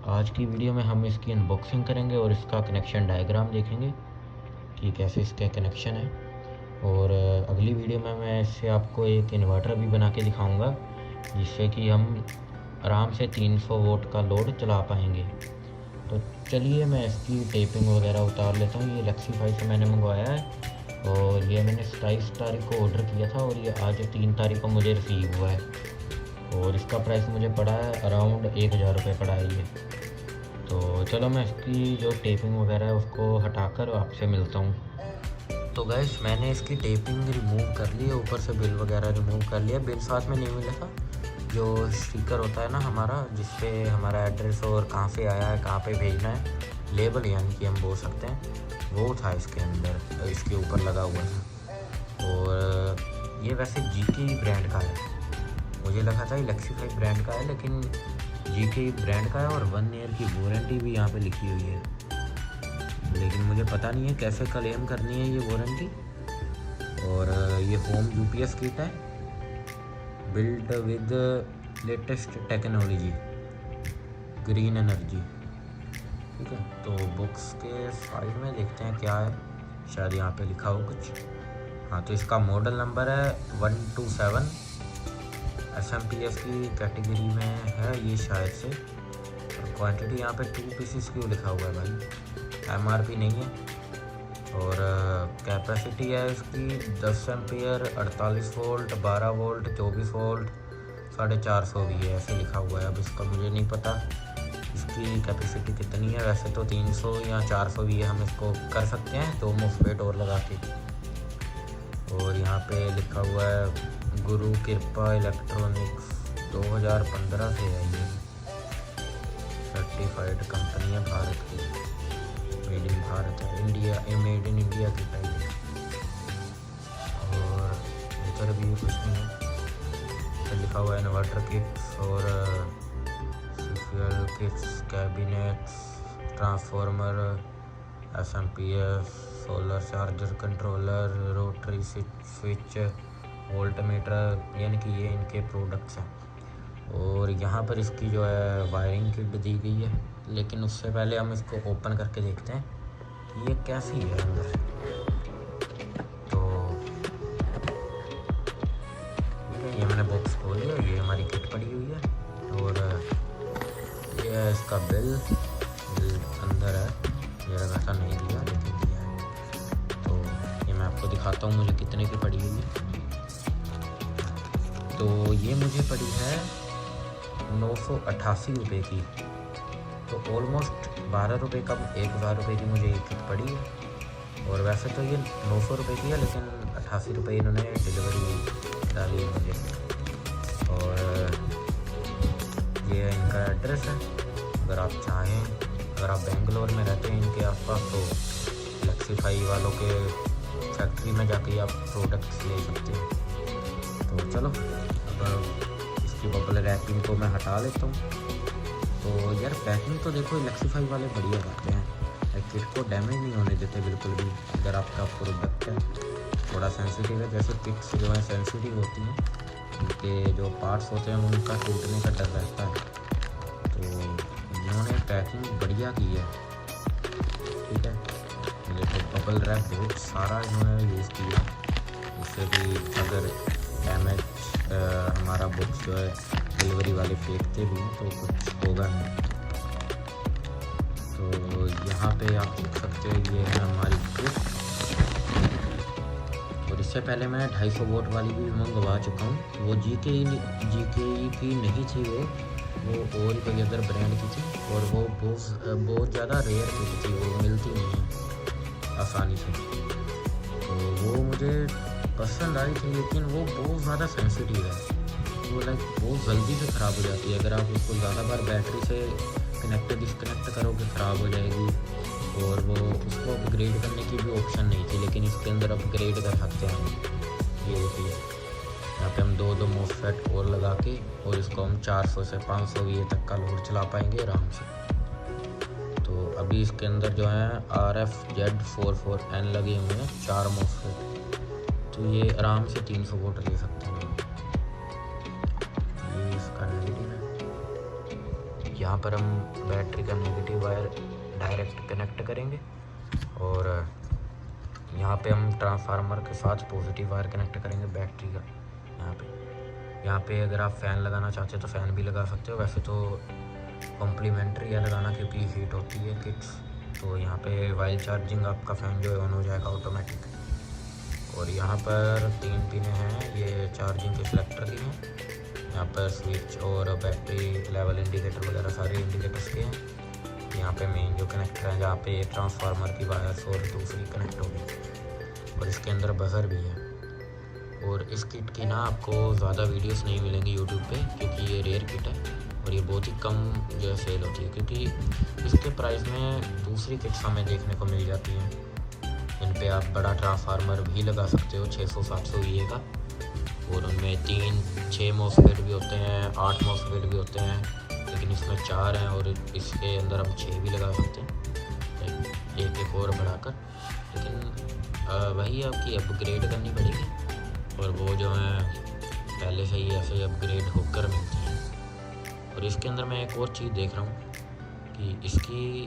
आज की वीडियो में हम इसकी अनबॉक्सिंग करेंगे और इसका कनेक्शन डायग्राम देखेंगे कि कैसे इसके कनेक्शन है। और अगली वीडियो में मैं इससे आपको एक इन्वर्टर भी बना के दिखाऊंगा जिससे कि हम आराम से 300 वोल्ट का लोड चला पाएंगे। तो चलिए मैं इसकी टेपिंग वगैरह उतार लेता हूँ। ये लेक्सीफाई से मैंने मंगवाया है और ये मैंने 27 तारीख को ऑर्डर किया था और ये आज 3 तारीख को मुझे रिसीव हुआ है और इसका प्राइस मुझे पड़ा है अराउंड 1000 रुपये पड़ा है ये। तो चलो मैं इसकी जो टेपिंग वगैरह है उसको हटाकर आपसे मिलता हूँ। तो गैस मैंने इसकी टेपिंग रिमूव कर ली है, ऊपर से बिल वगैरह रिमूव कर लिया। बिल साथ में नहीं मिला था, जो स्टिकर होता है ना हमारा जिसपे हमारा एड्रेस और कहाँ से आया है कहाँ पे भेजना है, लेबल यानी कि हम बोल सकते हैं, वो था इसके अंदर, इसके ऊपर लगा हुआ था। और ये वैसे जीके ब्रांड का है, मुझे लगा था ये लेक्सीफाई ब्रांड का है लेकिन जीके ब्रांड का है और 1 ईयर की वारंटी भी यहाँ पे लिखी हुई है। लेकिन मुझे पता नहीं है कैसे क्लेम करनी है ये वारंटी। और ये होम यूपीएस किट है, build with latest technology green energy. ठीक है, तो बुक्स के साइड में देखते हैं क्या है, शायद यहाँ पे लिखा हो कुछ। हाँ, तो इसका मॉडल नंबर है 127, SMPS की कैटेगरी में है ये शायद से। क्वांटिटी यहाँ पे 2 पीसेस क्यों लिखा हुआ है भाई, MRP नहीं है। और कैपेसिटी है इसकी 10 एम्पियर, 48 वोल्ट, 12 वोल्ट, 24 वोल्ट, 450 भी है, ऐसे लिखा हुआ है। अब इसका मुझे नहीं पता इसकी कैपेसिटी कितनी है, वैसे तो 300 या 400 भी है, हम इसको कर सकते हैं 2 MOSFET और लगा के। और यहाँ पे लिखा हुआ है गुरु कृपा इलेक्ट्रॉनिक्स, 2015 से है ये, सर्टिफाइड कंपनी है भारत की, मेड इन भारत है, इंडिया, मेड इन इंडिया की टाइप। और इधर भी कुछ नहीं है, तो लिखा हुआ है इन्वर्टर किट्स और fuel kits, cabinets, transformer, SMPS, solar charger, controller, rotary switch, voltmeter, यानी कि ये इनके प्रोडक्ट्स हैं। और यहाँ पर इसकी जो है वायरिंग किट दी गई है, लेकिन उससे पहले हम इसको ओपन करके देखते हैं कि ये कैसी है अंदर से। तो ये मैंने बॉक्स खोल लिया, ये हमारी किट पड़ी हुई है और ये है इसका बिल अंदर है, ये लगा था नहीं दिया लेकिन दिया है। तो ये मैं आपको दिखाता हूँ मुझे कितने की पड़ी हुई है। तो ये मुझे पड़ी है 988 रुपये की, तो ऑलमोस्ट 12 रुपये कम, 1000 रुपये की मुझे एक किट पड़ी है। और वैसे तो ये 900 रुपये की है लेकिन 88 रुपये इन्होंने डिलीवरी डाली है मुझे। और ये इनका एड्रेस है, अगर आप चाहें, अगर आप बेंगलोर में रहते हैं इनके आसपास, तो लेक्सीफाई वालों के फैक्ट्री में जाके आप प्रोडक्ट्स ले सकते हैं। तो चलो अब इसकी बबल रैपिंग को मैं हटा लेता हूँ। तो यार पैकिंग तो देखो लेक्सीफाई वाले बढ़िया करते हैं, किट को डैमेज नहीं होने देते बिल्कुल भी। अगर आपका प्रोडक्ट है थोड़ा सेंसिटिव है, जैसे किट्स जो है सेंसिटिव होती हैं, उनके जो पार्ट्स होते हैं उनका टूटने का डर रहता है, तो इन्होंने पैकिंग बढ़िया की है। ठीक है, देखो बबल रैप बहुत सारा इन्होंने यूज़ किया, जिससे कि अगर डैमेज हमारा बुक्स जो है डिलीवरी वाले फेंकते भी हैं तो कुछ होगा नहीं। तो यहाँ पे आप देख सकते हो ये है हमारी किट। और इससे पहले मैं 250 वोल्ट वाली भी मंगवा चुका हूँ, वो जीके की नहीं थी, वो और कोई अदर ब्रांड की थी और वो बहुत ज़्यादा रेयर किट थी, वो मिलती नहीं है आसानी से। तो वो मुझे पसंद आई थी लेकिन वो बहुत ज़्यादा सेंसिटिव है, वो लाइक बहुत जल्दी से ख़राब हो जाती है। अगर आप उसको ज़्यादा बार बैटरी से कनेक्ट डिसकनेक्ट करोगे ख़राब हो जाएगी। और वो उसको अपग्रेड करने की भी ऑप्शन नहीं थी, लेकिन इसके अंदर अपग्रेड कर सकते हैं। ये होती है, यहाँ पे हम 2 MOSFET और लगा के और इसको हम 400 से 500 VA तक का लोड चला पाएंगे आराम से। तो अभी इसके अंदर जो है RFZ44N लगे हुए हैं 4 MOSFET, तो ये आराम से 300 वोल्ट ले सकते हैं। ये इसका नेगेटिव है, यहाँ पर हम बैटरी का नेगेटिव वायर डायरेक्ट कनेक्ट करेंगे और यहाँ पे हम ट्रांसफार्मर के साथ पॉजिटिव वायर कनेक्ट करेंगे बैटरी का। यहाँ पे अगर आप फ़ैन लगाना चाहते हो तो फ़ैन भी लगा सकते हो, वैसे तो कॉम्प्लीमेंट्री है लगाना क्योंकि हीट होती है किट्स। तो यहाँ पे वाइल चार्जिंग आपका फ़ैन जो है ऑन हो जाएगा ऑटोमेटिक। और यहाँ पर 3 पिनें हैं, ये चार्जिंग के सिलेक्टर की हैं। यहाँ पर स्विच और बैटरी लेवल इंडिकेटर वगैरह सारे इंडिकेटर्स के हैं। यहाँ पे मेन जो कनेक्टर है जहाँ पे ट्रांसफार्मर की वायर्स और दूसरी कनेक्ट होगी, और इसके अंदर बजर भी है। और इस किट की ना आपको ज़्यादा वीडियोस नहीं मिलेंगी यूट्यूब पे क्योंकि ये रेयर किट है और ये बहुत ही कम जो है सेल होती है, क्योंकि इसके प्राइस में दूसरी किट्स हमें देखने को मिल जाती हैं। इन पे आप बड़ा ट्रांसफार्मर भी लगा सकते हो 600-700 VA का, और उनमें 3-6 मॉसफेट भी होते हैं, 8 मॉसफेट भी होते हैं, लेकिन इसमें 4 हैं और इसके अंदर हम 6 भी लगा सकते हैं, एक और बढ़ाकर। लेकिन वही आपकी अपग्रेड करनी पड़ेगी, और वो जो है पहले से ही ऐसे अपग्रेड होकर मिलती हैं। और इसके अंदर मैं एक और चीज़ देख रहा हूँ कि इसकी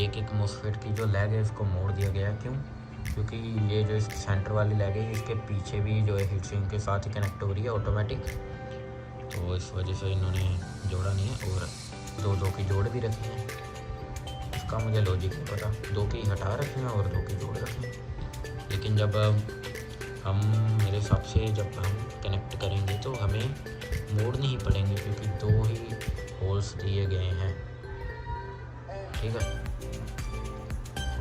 एक मॉसफेट की जो लैग है इसको मोड़ दिया गया है। क्यों? क्योंकि ये जो इसकी सेंटर वाली लैग है इसके पीछे भी जो है हीट सिंक के साथ ही कनेक्ट हो रही है ऑटोमेटिक, तो इस वजह से इन्होंने जोड़ा नहीं है और दो की जोड़ भी रखी है। इसका मुझे लॉजिक नहीं पता, 2 की हटा रखी हैं और 2 की जोड़ रखी हैं। लेकिन जब हम मेरे हिसाब से जब हम कनेक्ट करेंगे तो हमें मोड़नी ही पड़ेंगे क्योंकि 2 ही होल्स दिए गए हैं, ठीक है।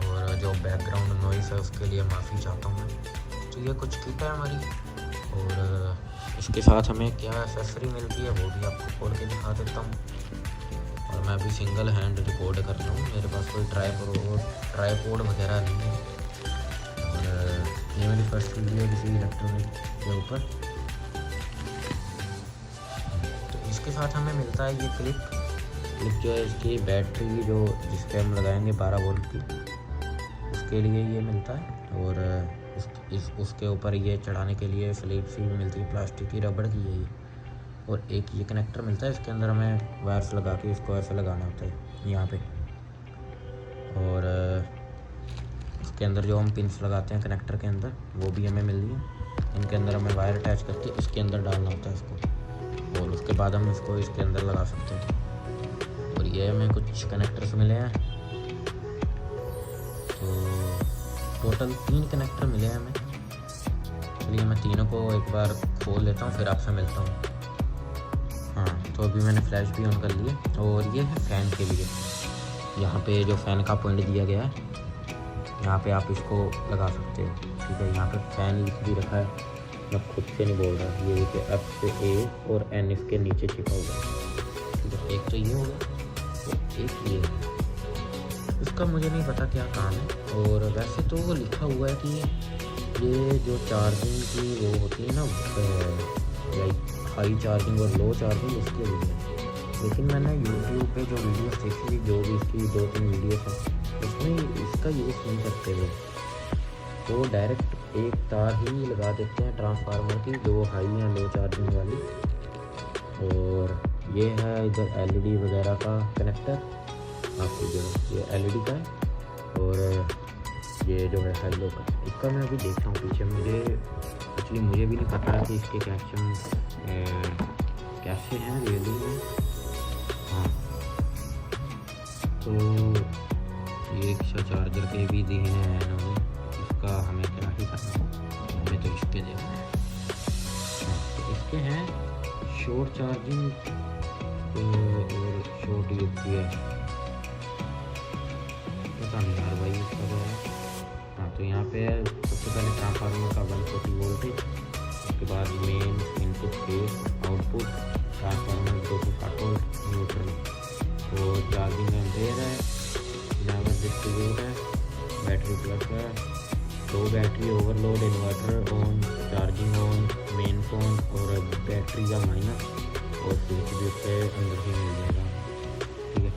और जो बैकग्राउंड नॉइस है उसके लिए माफ़ी चाहता हूँ मैं। तो ये कुछ किट है हमारी, और इसके साथ हमें क्या एक्सेसरी मिलती है वो भी आपको खोल के दिखा देता हूँ। और मैं अभी सिंगल हैंड रिकॉर्ड कर रहा हूँ, मेरे पास कोई ट्राईपोड वगैरह नहीं है। और ये मेरी फर्स्ट वीडियो किसी इलेक्ट्रॉनिक के ऊपर। तो इसके साथ हमें मिलता है ये क्लिप जो है इसकी बैटरी जो जिस पे हम लगाएंगे 12 वोल्ट की, उसके लिए ये मिलता है। और उसके ऊपर ये चढ़ाने के लिए स्लीव सी मिलती है, प्लास्टिक की रबड़ की है ये। और एक ये कनेक्टर मिलता है, इसके अंदर हमें वायर्स लगा के इसको ऐसे लगाना होता है यहाँ पे। और इसके अंदर जो हम पिन्स लगाते हैं कनेक्टर के अंदर वो भी हमें मिल रही है। इनके अंदर हमें वायर अटैच करके इसके अंदर डालना होता है इसको, और उसके बाद हम इसको इसके अंदर लगा सकते हैं। और ये हमें कुछ कनेक्टर्स मिले हैं, तो टोटल 3 कनेक्टर मिले हैं हमें। चलिए मैं तीनों को एक बार खोल लेता हूँ फिर आपसे मिलता हूँ। हाँ, तो अभी मैंने फ्लैश भी ऑन कर लिए। और ये है फ़ैन के लिए, यहाँ पे जो फ़ैन का पॉइंट दिया गया है यहाँ पे आप इसको लगा सकते हो, ठीक है। यहाँ पे फ़ैन लिख भी रखा है, मैं खुद से नहीं बोल रहा, ये देखिए F से A और N इसके नीचे छिपा हुआ है, ठीक है। एक तो ये होगा, तो एक ये है, इसका मुझे नहीं पता क्या काम है। और वैसे तो वो लिखा हुआ है कि ये जो चार्जिंग की वो होती है ना, लाइक हाई चार्जिंग और लो चार्जिंग, उसके लिए। लेकिन मैंने यूट्यूब पे जो वीडियोस देखी थी, जो भी इसकी 2-3 वीडियोस हैं, उसमें इसका यूज़ नहीं करते वो, तो डायरेक्ट एक तार ही लगा देते हैं ट्रांसफार्मर की, जो हाई या लो चार्जिंग वाली। और ये है इधर LED वगैरह का कनेक्टर, आपको जो ये LED का है। और ये जो है हेलो का, इसका मैं अभी देख रहा हूँ पीछे। मुझे भी नहीं पता कि इसके कनेक्शन कैसे हैं रियली में। हाँ, तो ये रिक्शा चार्जर के भी दिए हैं इन्होंने, इसका हमें क्या ही करना, हमें तो इसके देना है। तो इसके हैं शॉर्ट चार्जिंग और शॉर्ट UPS, पता नहीं यार भाई इसका क्या है। हाँ, तो यहाँ पे सबसे पहले ट्रांसफार्मर का 140 वोल्टेज, उसके बाद main input face output transformer 260 volt neutral, और चार्जिंग एम्पेयर है, लेवल डिस्ट्रीब्यूट है, बैटरी प्लस है, 2 battery overload, inverter on, charging on, main phone और बैटरी का माइनस, और स्विच भी उसके अंदर ही मिल जाएगा, ठीक है।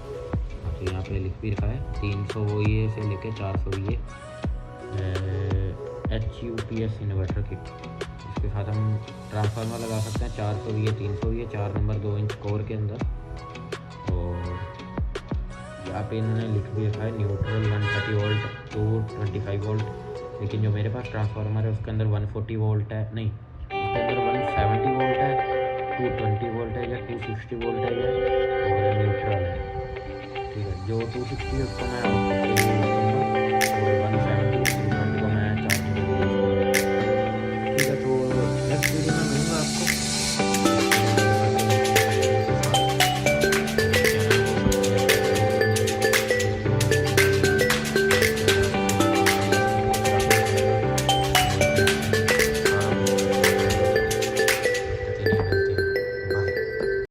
तो यहाँ पे लिख भी रखा है 300 VA से लेके 400 VA HUPS इन्वर्टर किट। इसके साथ हम ट्रांसफार्मर लगा सकते हैं 400 VA 300 VA 4 number 2 inch core के अंदर। और यहाँ पे इन्होंने लिख भी रखा है न्यूट्रल 130 वोल्ट टू 25 वोल्ट, लेकिन जो मेरे पास ट्रांसफार्मर है उसके अंदर 140 वोल्ट है, नहीं उसके अंदर 170 वोल्ट है, 220 वोल्ट है या 260 वोल्ट है या और न्यूट्रल है। ठीक है, जो 260 है उसको मैं आउटपुट